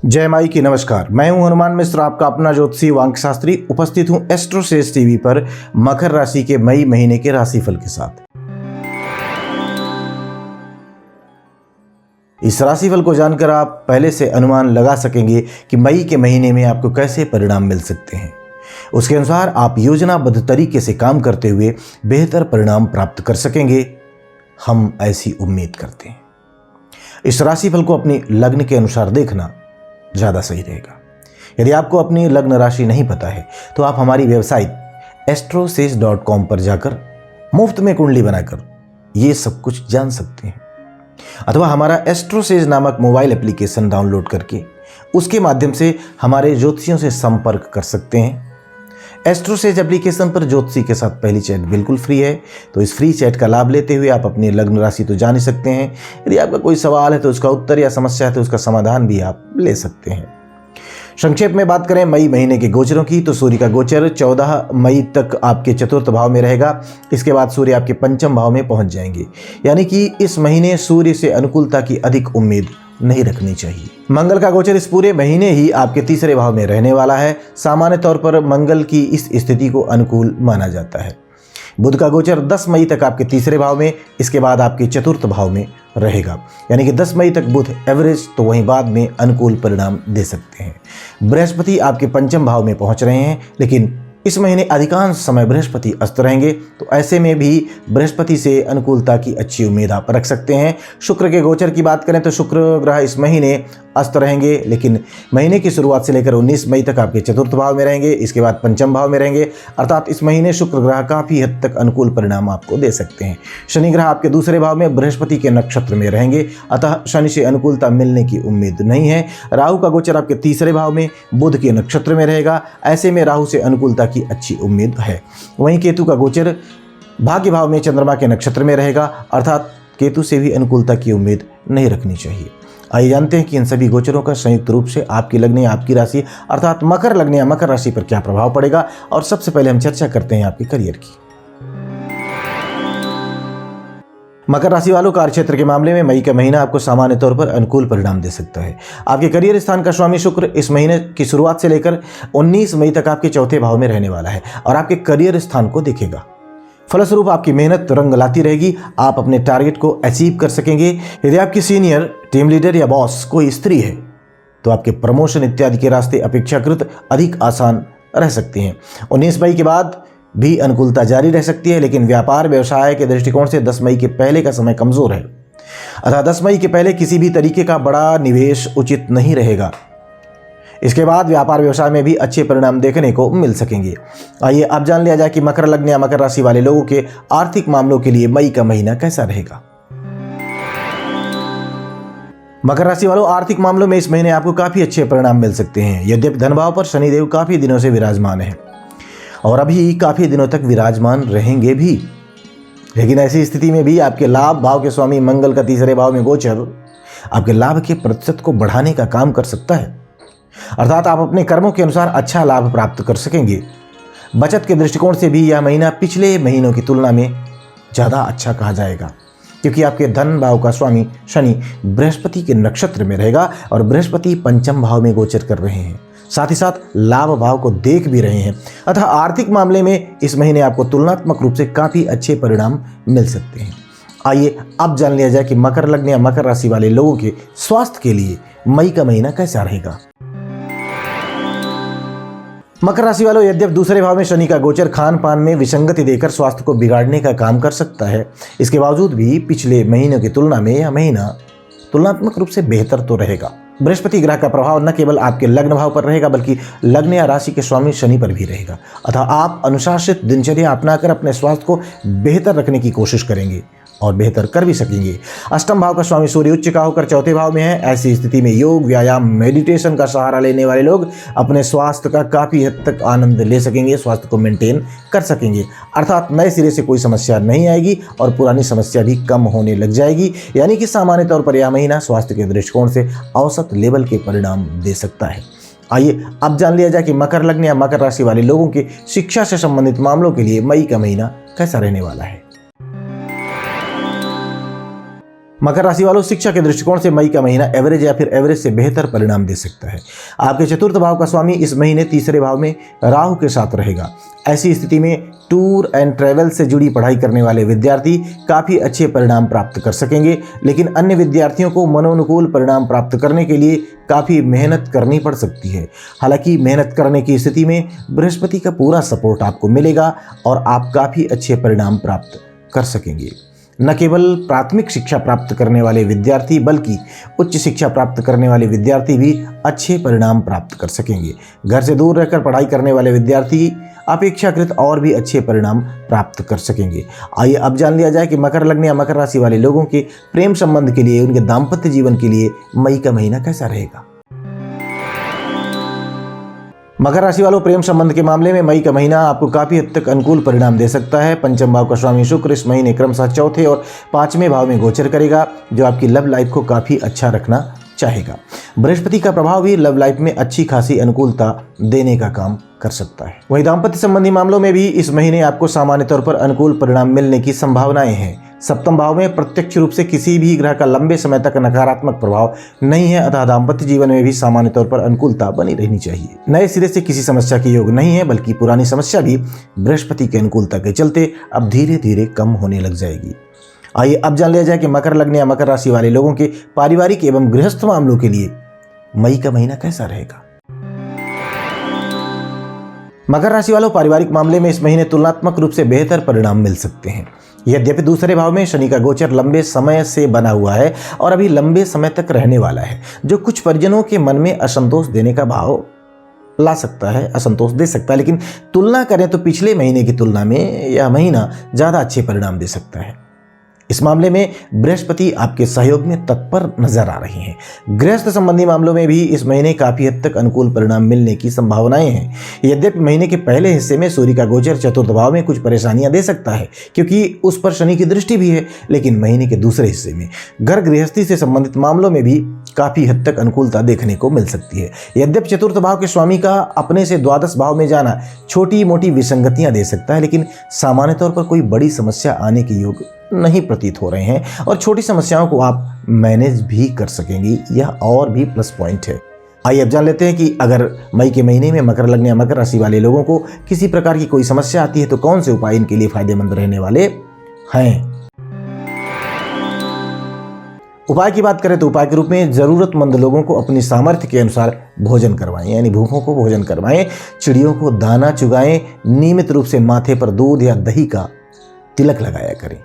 जय माई की नमस्कार। मैं हूं हनुमान मिश्र, आपका अपना ज्योतिषी वांक शास्त्री। उपस्थित हूं एस्ट्रोसेज टीवी पर मकर राशि के मई महीने के राशिफल के साथ। इस राशिफल को जानकर आप पहले से अनुमान लगा सकेंगे कि मई के महीने में आपको कैसे परिणाम मिल सकते हैं। उसके अनुसार आप योजनाबद्ध तरीके से काम करते हुए बेहतर परिणाम प्राप्त कर सकेंगे, हम ऐसी उम्मीद करते हैं। इस राशिफल को अपनी लग्न के अनुसार देखना ज़्यादा सही रहेगा। यदि आपको अपनी लग्न राशि नहीं पता है तो आप हमारी वेबसाइट astrosage.com पर जाकर मुफ्त में कुंडली बनाकर ये सब कुछ जान सकते हैं, अथवा हमारा एस्ट्रोसेज नामक मोबाइल एप्लीकेशन डाउनलोड करके उसके माध्यम से हमारे ज्योतिषियों से संपर्क कर सकते हैं। एस्ट्रोसेज एप्लीकेशन पर ज्योतिषी के साथ पहली चैट बिल्कुल फ्री है, तो इस फ्री चैट का लाभ लेते हुए आप अपनी लग्न राशि तो जान ही सकते हैं। यदि आपका कोई सवाल है तो उसका उत्तर या समस्या है तो उसका समाधान भी आप ले सकते हैं। संक्षेप में बात करें मई महीने के गोचरों की, तो सूर्य का गोचर 14 मई तक आपके चतुर्थ भाव में रहेगा। इसके बाद सूर्य आपके पंचम भाव में पहुंच जाएंगे, यानी कि इस महीने सूर्य से अनुकूलता की अधिक उम्मीद नहीं रखनी चाहिए। मंगल का गोचर इस पूरे महीने ही आपके तीसरे भाव में रहने वाला है। सामान्य तौर पर मंगल की इस स्थिति को अनुकूल माना जाता है। बुध का गोचर 10 मई तक आपके तीसरे भाव में, इसके बाद आपके चतुर्थ भाव में रहेगा, यानी कि 10 मई तक बुध एवरेज, तो वहीं बाद में अनुकूल परिणाम दे सकते हैं। बृहस्पति आपके पंचम भाव में पहुंच रहे हैं, लेकिन इस महीने अधिकांश समय बृहस्पति अस्त रहेंगे, तो ऐसे में भी बृहस्पति से अनुकूलता की अच्छी उम्मीद आप रख सकते हैं। शुक्र के गोचर की बात करें तो शुक्र ग्रह इस महीने अस्त रहेंगे, लेकिन महीने की शुरुआत से लेकर 19 मई तक आपके चतुर्थ भाव में रहेंगे, इसके बाद पंचम भाव में रहेंगे, अर्थात इस महीने शुक्र ग्रह काफ़ी हद तक अनुकूल परिणाम आपको दे सकते हैं। शनि ग्रह आपके दूसरे भाव में बृहस्पति के नक्षत्र में रहेंगे, अतः शनि से अनुकूलता मिलने की उम्मीद नहीं है। राहु का गोचर आपके तीसरे भाव में बुध के नक्षत्र में रहेगा, ऐसे में राहु से अनुकूलता की अच्छी उम्मीद है। वहीं केतु का गोचर भाग्य भाव में चंद्रमा के नक्षत्र में रहेगा, अर्थात केतु से भी अनुकूलता की उम्मीद नहीं रखनी चाहिए। आइए जानते हैं कि इन सभी गोचरों का संयुक्त रूप से आपकी लग्न या आपकी राशि अर्थात मकर लग्न या मकर राशि पर क्या प्रभाव पड़ेगा। और सबसे पहले हम चर्चा करते हैं आपके करियर की। मकर राशि वालों, कार्यक्षेत्र के मामले में मई का महीना आपको सामान्य तौर पर अनुकूल परिणाम दे सकता है। आपके करियर स्थान का स्वामी शुक्र इस महीने की शुरुआत से लेकर 19 मई तक आपके चौथे भाव में रहने वाला है और आपके करियर स्थान को देखेगा। फलस्वरूप आपकी मेहनत रंग लाती रहेगी, आप अपने टारगेट को अचीव कर सकेंगे। यदि आपकी सीनियर, टीम लीडर या बॉस कोई स्त्री है तो आपके प्रमोशन इत्यादि के रास्ते अपेक्षाकृत अधिक आसान रह सकते हैं। 19 मई के बाद भी अनुकूलता जारी रह सकती है, लेकिन व्यापार व्यवसाय के दृष्टिकोण से 10 मई के पहले का समय कमजोर है, अतः 10 मई के पहले किसी भी तरीके का बड़ा निवेश उचित नहीं रहेगा। इसके बाद व्यापार व्यवसाय में भी अच्छे परिणाम देखने को मिल सकेंगे। आइए अब जान लिया जाए कि मकर लग्न या मकर राशि वाले लोगों के आर्थिक मामलों के लिए मई का महीना कैसा रहेगा। मकर राशि वालों, आर्थिक मामलों में इस महीने आपको काफी अच्छे परिणाम मिल सकते हैं। यद्यपि धन भाव पर शनिदेव काफी दिनों से विराजमान है और अभी काफी दिनों तक विराजमान रहेंगे भी, लेकिन ऐसी स्थिति में भी आपके लाभ भाव के स्वामी मंगल का तीसरे भाव में गोचर आपके लाभ के प्रतिशत को बढ़ाने का काम कर सकता है, अर्थात आप अपने कर्मों के अनुसार अच्छा लाभ प्राप्त कर सकेंगे। बचत के दृष्टिकोण से भी यह महीना पिछले महीनों की तुलना में ज़्यादा अच्छा कहा जाएगा, क्योंकि आपके धन भाव का स्वामी शनि बृहस्पति के नक्षत्र में रहेगा और बृहस्पति पंचम भाव में गोचर कर रहे हैं, साथ ही साथ लाभ भाव को देख भी रहे हैं। अतः आर्थिक मामले में इस महीने आपको तुलनात्मक रूप से काफ़ी अच्छे परिणाम मिल सकते हैं। आइए अब जान लिया जाए कि मकर लग्न या मकर राशि वाले लोगों के स्वास्थ्य के लिए मई का महीना कैसा रहेगा। मकर राशि वालों, यद्यप दूसरे भाव में शनि का गोचर खान पान में विसंगति देकर स्वास्थ्य को बिगाड़ने का काम कर सकता है, इसके बावजूद भी पिछले महीनों की तुलना में यह महीना तुलनात्मक रूप से बेहतर तो रहेगा। बृहस्पति ग्रह का प्रभाव न केवल आपके लग्न भाव पर रहेगा बल्कि लग्न या राशि के स्वामी शनि पर भी रहेगा, अतः आप अनुशासित दिनचर्या अपनाकर अपने स्वास्थ्य को बेहतर रखने की कोशिश करेंगे और बेहतर कर भी सकेंगे। अष्टम भाव का स्वामी सूर्य उच्च का होकर चौथे भाव में है। ऐसी स्थिति में योग, व्यायाम, मेडिटेशन का सहारा लेने वाले लोग अपने स्वास्थ्य का काफ़ी हद तक आनंद ले सकेंगे, स्वास्थ्य को मेंटेन कर सकेंगे, अर्थात नए सिरे से कोई समस्या नहीं आएगी और पुरानी समस्या भी कम होने लग जाएगी, यानी कि सामान्य तौर पर यह महीना स्वास्थ्य के दृष्टिकोण से औसत लेवल के परिणाम दे सकता है। आइए अब जान लिया जाए कि मकर लग्न या मकर राशि वाले लोगों के शिक्षा से संबंधित मामलों के लिए मई का महीना कैसा रहने वाला है। मकर राशि वालों, शिक्षा के दृष्टिकोण से मई का महीना एवरेज या फिर एवरेज से बेहतर परिणाम दे सकता है। आपके चतुर्थ भाव का स्वामी इस महीने तीसरे भाव में राहु के साथ रहेगा। ऐसी स्थिति में टूर एंड ट्रैवल से जुड़ी पढ़ाई करने वाले विद्यार्थी काफ़ी अच्छे परिणाम प्राप्त कर सकेंगे, लेकिन अन्य विद्यार्थियों को मनोनुकूल परिणाम प्राप्त करने के लिए काफ़ी मेहनत करनी पड़ सकती है। हालांकि मेहनत करने की स्थिति में बृहस्पति का पूरा सपोर्ट आपको मिलेगा और आप काफ़ी अच्छे परिणाम प्राप्त कर सकेंगे। न केवल प्राथमिक शिक्षा प्राप्त करने वाले विद्यार्थी बल्कि उच्च शिक्षा प्राप्त करने वाले विद्यार्थी भी अच्छे परिणाम प्राप्त कर सकेंगे। घर से दूर रहकर पढ़ाई करने वाले विद्यार्थी अपेक्षाकृत और भी अच्छे परिणाम प्राप्त कर सकेंगे। आइए अब जान लिया जाए कि मकर लग्न या मकर राशि वाले लोगों के प्रेम संबंध के लिए, उनके दाम्पत्य जीवन के लिए मई का महीना कैसा रहेगा। मकर राशि वालों, प्रेम संबंध के मामले में मई का महीना आपको काफी हद तक अनुकूल परिणाम दे सकता है। पंचम भाव का स्वामी शुक्र इस महीने क्रमशः चौथे और पांचवें भाव में गोचर करेगा, जो आपकी लव लाइफ को काफी अच्छा रखना चाहेगा। बृहस्पति का प्रभाव भी लव लाइफ में अच्छी खासी अनुकूलता देने का काम कर सकता है। वहीं दाम्पत्य संबंधी मामलों में भी इस महीने आपको सामान्य तौर पर अनुकूल परिणाम मिलने की संभावनाएं हैं। सप्तम भाव में प्रत्यक्ष रूप से किसी भी ग्रह का लंबे समय तक नकारात्मक प्रभाव नहीं है, अतः दाम्पत्य जीवन में भी सामान्य तौर पर अनुकूलता बनी रहनी चाहिए। नए सिरे से किसी समस्या के योग नहीं है, बल्कि पुरानी समस्या भी बृहस्पति की अनुकूलता के चलते अब धीरे धीरे कम होने लग जाएगी। आइए अब जान लिया जाए कि मकर लग्न या मकर राशि वाले लोगों के पारिवारिक एवं गृहस्थ मामलों के लिए मई का महीना कैसा रहेगा। मकर राशि वालों, पारिवारिक मामले में इस महीने तुलनात्मक रूप से बेहतर परिणाम मिल सकते हैं। यद्यपि दूसरे भाव में शनि का गोचर लंबे समय से बना हुआ है और अभी लंबे समय तक रहने वाला है, जो कुछ परिजनों के मन में असंतोष देने का भाव ला सकता है, असंतोष दे सकता है। लेकिन तुलना करें तो पिछले महीने की तुलना में यह महीना ज़्यादा अच्छे परिणाम दे सकता है। इस मामले में बृहस्पति आपके सहयोग में तत्पर नजर आ रहे हैं। गृहस्थ संबंधी मामलों में भी इस महीने काफी हद तक अनुकूल परिणाम मिलने की संभावनाएं हैं। यद्यपि महीने के पहले हिस्से में सूर्य का गोचर चतुर्थ भाव में कुछ परेशानियां दे सकता है, क्योंकि उस पर शनि की दृष्टि भी है, लेकिन महीने के दूसरे हिस्से में घर गृहस्थी से संबंधित मामलों में भी काफी हद तक अनुकूलता देखने को मिल सकती है। यद्यपि चतुर्थ भाव के स्वामी का अपने से द्वादश भाव में जाना छोटी मोटी विसंगतियां दे सकता है, लेकिन सामान्य तौर पर कोई बड़ी समस्या आने के योग नहीं प्रतीत हो रहे हैं और छोटी समस्याओं को आप मैनेज भी कर सकेंगी। यह और भी प्लस पॉइंट है। आइए अब जान लेते हैं कि अगर मई के महीने में मकर लग्न या मकर राशि वाले लोगों को किसी प्रकार की कोई समस्या आती है तो कौन से उपाय इनके लिए फायदेमंद रहने वाले हैं। उपाय की बात करें तो उपाय के रूप में जरूरतमंद लोगों को अपनी सामर्थ्य के अनुसार भोजन करवाएं, यानी भूखों को भोजन करवाएं, चिड़ियों को दाना चुगाएं, नियमित रूप से माथे पर दूध या दही का तिलक लगाया करें।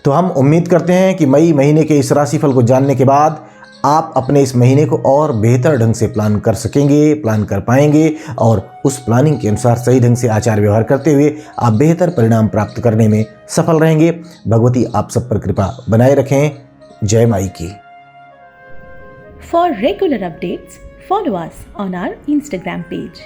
तो हम उम्मीद करते हैं कि मई महीने के इस राशिफल को जानने के बाद आप अपने इस महीने को और बेहतर ढंग से प्लान कर सकेंगे, प्लान कर पाएंगे और उस प्लानिंग के अनुसार सही ढंग से आचार व्यवहार करते हुए आप बेहतर परिणाम प्राप्त करने में सफल रहेंगे। भगवती आप सब पर कृपा बनाए रखें। जय माई की। For regular updates, follow us on our Instagram page.